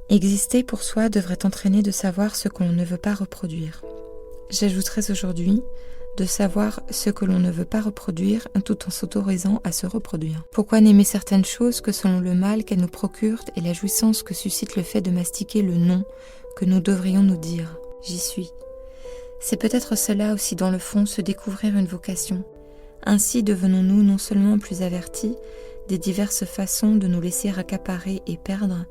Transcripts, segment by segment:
Exister pour soi devrait entraîner de savoir ce que l'on ne veut pas reproduire. J'ajouterai aujourd'hui de savoir ce que l'on ne veut pas reproduire tout en s'autorisant à se reproduire. Pourquoi n'aimer certaines choses que selon le mal qu'elles nous procurent et la jouissance que suscite le fait de mastiquer le non que nous devrions nous dire « j'y suis ». C'est peut-être cela aussi dans le fond, se découvrir une vocation. Ainsi devenons-nous non seulement plus avertis des diverses façons de nous laisser accaparer et perdre,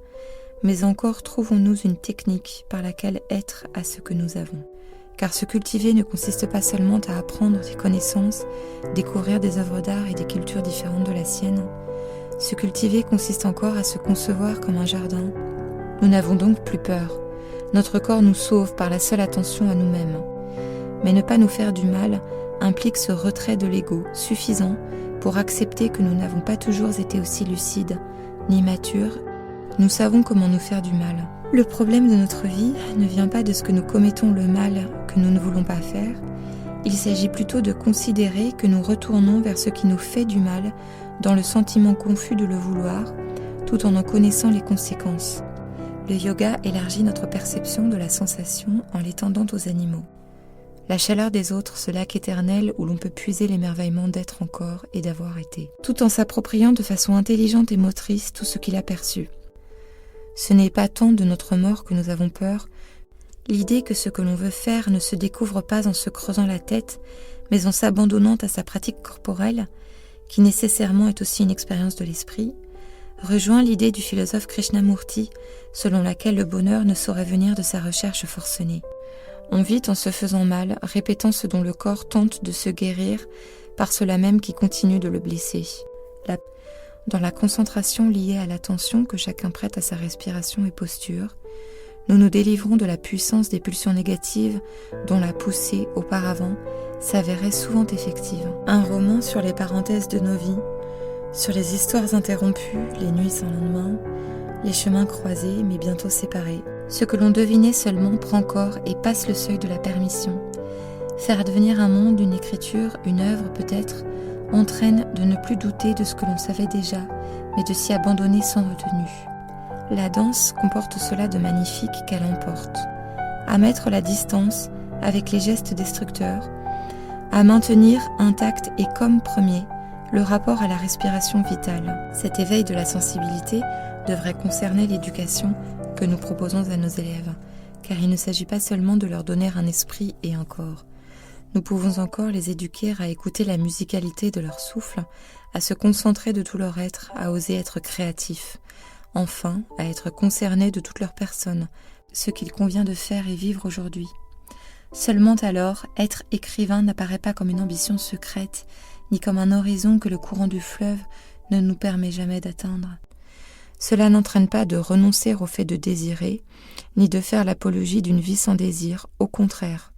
mais encore trouvons-nous une technique par laquelle être à ce que nous avons. Car se cultiver ne consiste pas seulement à apprendre des connaissances, découvrir des œuvres d'art et des cultures différentes de la sienne. Se cultiver consiste encore à se concevoir comme un jardin. Nous n'avons donc plus peur. Notre corps nous sauve par la seule attention à nous-mêmes. Mais ne pas nous faire du mal implique ce retrait de l'ego suffisant pour accepter que nous n'avons pas toujours été aussi lucides, ni matures. Nous savons comment nous faire du mal. Le problème de notre vie ne vient pas de ce que nous commettons le mal que nous ne voulons pas faire. Il s'agit plutôt de considérer que nous retournons vers ce qui nous fait du mal dans le sentiment confus de le vouloir, tout en connaissant les conséquences. Le yoga élargit notre perception de la sensation en l'étendant aux animaux. La chaleur des autres, ce lac éternel où l'on peut puiser l'émerveillement d'être encore et d'avoir été, tout en s'appropriant de façon intelligente et motrice tout ce qu'il a perçu. Ce n'est pas tant de notre mort que nous avons peur. L'idée que ce que l'on veut faire ne se découvre pas en se creusant la tête, mais en s'abandonnant à sa pratique corporelle, qui nécessairement est aussi une expérience de l'esprit, rejoint l'idée du philosophe Krishnamurti, selon laquelle le bonheur ne saurait venir de sa recherche forcenée. On vit en se faisant mal, répétant ce dont le corps tente de se guérir par cela même qui continue de le blesser. Dans la concentration liée à l'attention que chacun prête à sa respiration et posture, nous nous délivrons de la puissance des pulsions négatives dont la poussée, auparavant, s'avérait souvent effective. Un roman sur les parenthèses de nos vies, sur les histoires interrompues, les nuits sans lendemain, les chemins croisés mais bientôt séparés. Ce que l'on devinait seulement prend corps et passe le seuil de la permission. Faire advenir un monde, une écriture, une œuvre peut-être, entraîne de ne plus douter de ce que l'on savait déjà, mais de s'y abandonner sans retenue. La danse comporte cela de magnifique qu'elle emporte. À mettre la distance avec les gestes destructeurs, à maintenir intact et comme premier le rapport à la respiration vitale. Cet éveil de la sensibilité devrait concerner l'éducation que nous proposons à nos élèves, car il ne s'agit pas seulement de leur donner un esprit et un corps. Nous pouvons encore les éduquer à écouter la musicalité de leur souffle, à se concentrer de tout leur être, à oser être créatifs, enfin à être concernés de toute leur personne, ce qu'il convient de faire et vivre aujourd'hui. Seulement alors, être écrivain n'apparaît pas comme une ambition secrète, ni comme un horizon que le courant du fleuve ne nous permet jamais d'atteindre. Cela n'entraîne pas de renoncer au fait de désirer, ni de faire l'apologie d'une vie sans désir, au contraire.